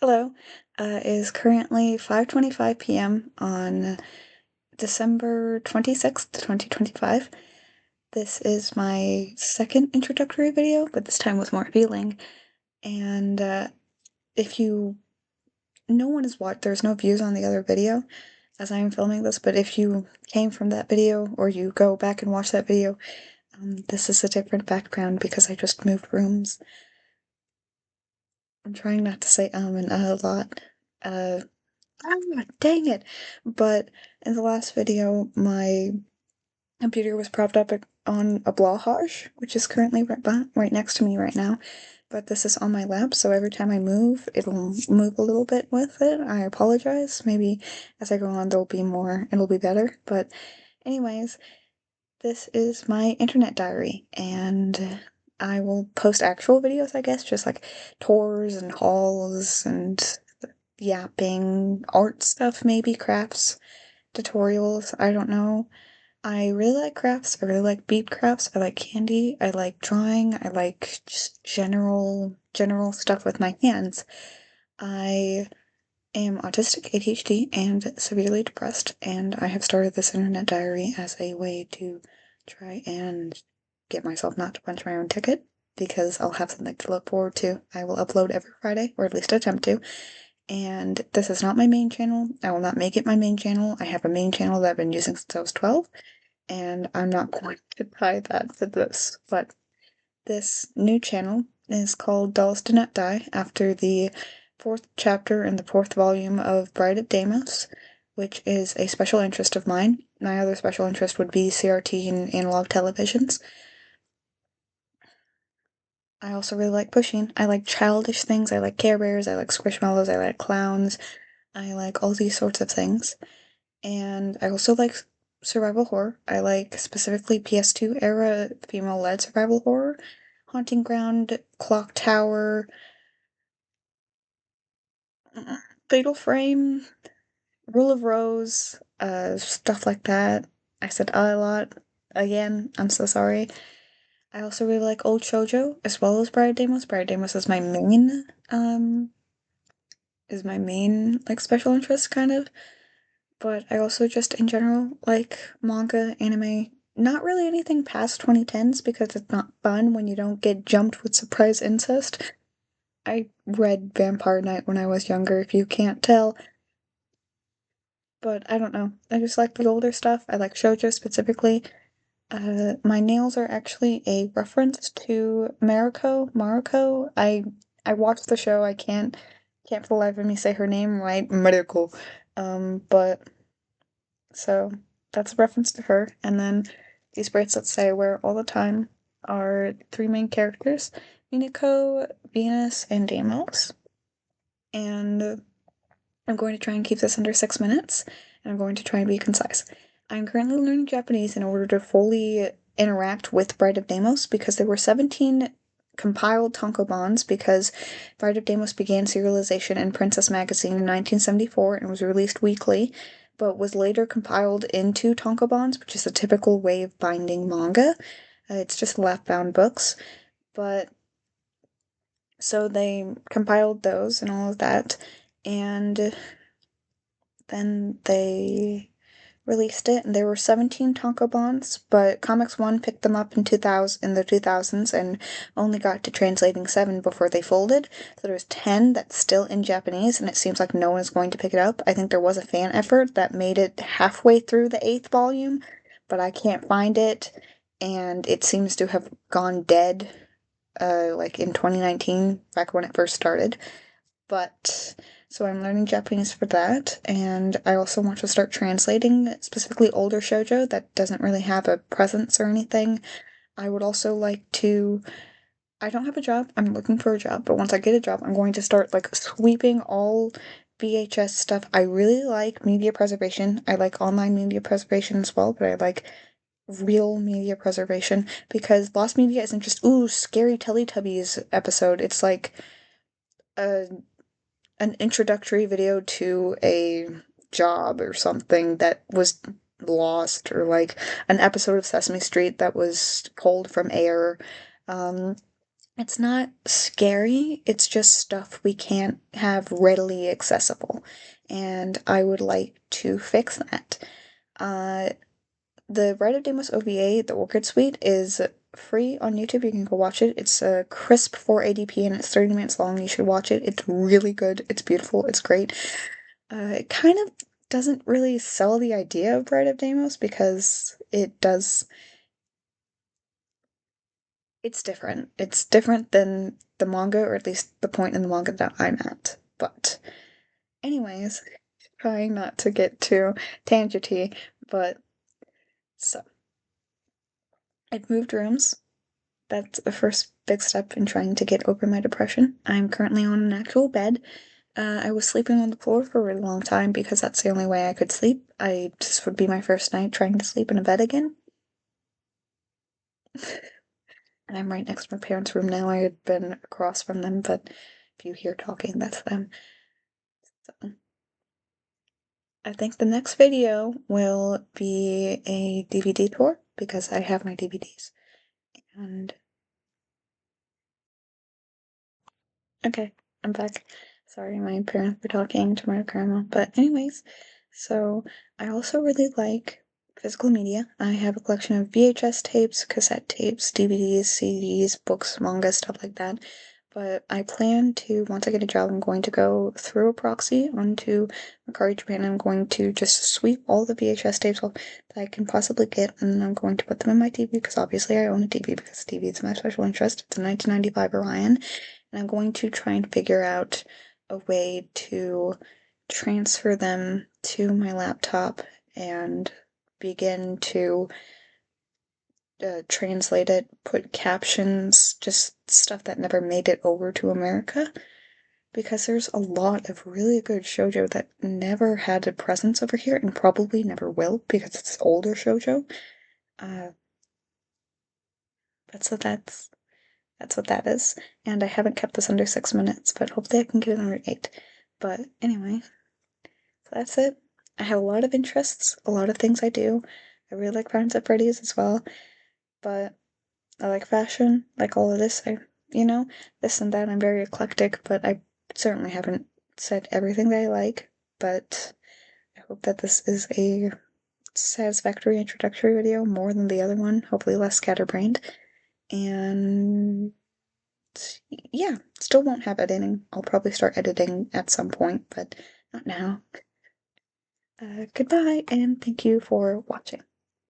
Hello. It is currently 5:25 p.m. on December 26th, 2025. This is my second introductory video, but this time with more feeling. And if you, no one has watched, there's no views on the other video as I am filming this, but if you came from that video or you go back and watch that video, this is a different background because I just moved rooms. I'm trying not to say and a lot. Uh, Dang it! But in the last video, my computer was propped up on a blowhage, which is currently right next to me right now. But this is on my lap, so every time I move, it'll move a little bit with it. I apologize. Maybe as I go on, there'll be more, it'll be better. But, anyways, this is my internet diary, and I will post actual videos, I guess, just like tours and hauls and yapping, art stuff, maybe crafts, tutorials, I don't know. I really like crafts. I really like bead crafts. I like candy. I like drawing. I like just general stuff with my hands. I am autistic, ADHD, and severely depressed, and I have started this internet diary as a way to try and get myself not to punch my own ticket because I'll have something to look forward to. I will upload every Friday, or at least attempt to, and this is not my main channel. I will not make it my main channel. I have a main channel that I've been using since I was 12, and I'm not going to tie that for this. But this new channel is called Dolls Do Not Die, after the fourth chapter in the fourth volume of Bride of Deimos, which is a special interest of mine. My other special interest would be CRT and analog televisions. I also really like pushing. I like childish things. I like Care Bears. I like Squishmallows. I like clowns. I like all these sorts of things. And I also like survival horror. I like specifically PS2 era female-led survival horror. Haunting Ground, Clock Tower, Fatal Frame, Rule of Rose, stuff like that. I said a lot. Again, I'm so sorry. I also really like old shoujo as well as Bride Damos. Bride Damos is my main like special interest kind of. But I also just in general like manga, anime, not really anything past 2010s because it's not fun when you don't get jumped with surprise incest. I read Vampire Knight when I was younger, if you can't tell, but I don't know. I just like the older stuff. I like shoujo specifically. My nails are actually a reference to Mariko. I watched the show. I can't for the life of me say her name right. Mariko. But so that's a reference to her. And then these bracelets that I wear all the time are three main characters: Minako, Venus, and Deimos. And I'm going to try and keep this under 6 minutes, and I'm going to try and be concise. I'm currently learning Japanese in order to fully interact with Bride of Deimos because there were 17 compiled tankobons because Bride of Deimos began serialization in Princess Magazine in 1974 and was released weekly, but was later compiled into tankobons, which is the typical way of binding manga. It's just left-bound books, but so they compiled those and all of that, and then they released it, and there were 17 tankobons, but Comics One picked them up in 2000 in the 2000s and only got to translating 7 before they folded. So there's 10 that's still in Japanese, and it seems like no one is going to pick it up. I think there was a fan effort that made it halfway through the 8th volume, but I can't find it, and it seems to have gone dead, like in 2019, back when it first started. But so I'm learning Japanese for that, and I also want to start translating specifically older shoujo that doesn't really have a presence or anything. I would also like to. I don't have a job. I'm looking for a job, but once I get a job, I'm going to start like sweeping all VHS stuff. I really like media preservation. I like online media preservation as well, but I like real media preservation because lost media isn't just ooh scary Teletubbies episode. It's like a an introductory video to a job or something that was lost, or like an episode of Sesame Street that was pulled from air. Um, it's not scary, it's just stuff we can't have readily accessible, and I would like to fix that. Uh, the Bride of Deimos OVA, the Orchid Suite, is free on YouTube. You can go watch it. It's a crisp 480p and it's 30 minutes long. You should watch it. It's really good. It's beautiful. It's great. It kind of doesn't really sell the idea of Bride of Deimos because it does. It's different. It's different than the manga, or at least the point in the manga that I'm at. But, anyways, trying not to get too tangenty, but so I've moved rooms. That's the first big step in trying to get over my depression. I'm currently on an actual bed. I was sleeping on the floor for a really long time because that's the only way I could sleep. This would be my first night trying to sleep in a bed again. And I'm right next to my parents' room now. I had been across from them, but if you hear talking, that's them. So I think the next video will be a DVD tour because I have my DVDs. And okay, I'm back. Sorry, my parents were talking to my grandma. But anyways, so I also really like physical media. I have a collection of VHS tapes, cassette tapes, DVDs, CDs, books, manga, stuff like that. But I plan to, once I get a job, I'm going to go through a proxy onto Mercari Japan. I'm going to just sweep all the VHS tapes that I can possibly get, and then I'm going to put them in my TV because obviously I own a TV because TV is my special interest. It's a 1995 Orion, and I'm going to try and figure out a way to transfer them to my laptop and begin to translate it, put captions, just stuff that never made it over to America. Because there's a lot of really good shoujo that never had a presence over here and probably never will because it's older shoujo. Uh, that's what that's what that is. And I haven't kept this under 6 minutes, but hopefully I can get it under 8. But anyway, so that's it. I have a lot of interests, a lot of things I do. I really like Friends at Freddy's as well, but I like fashion, like all of this. This and that. I'm very eclectic, but I certainly haven't said everything that I like. But I hope that this is a satisfactory introductory video, more than the other one, hopefully less scatterbrained. And yeah, still won't have editing. I'll probably start editing at some point, but not now. Goodbye, and thank you for watching.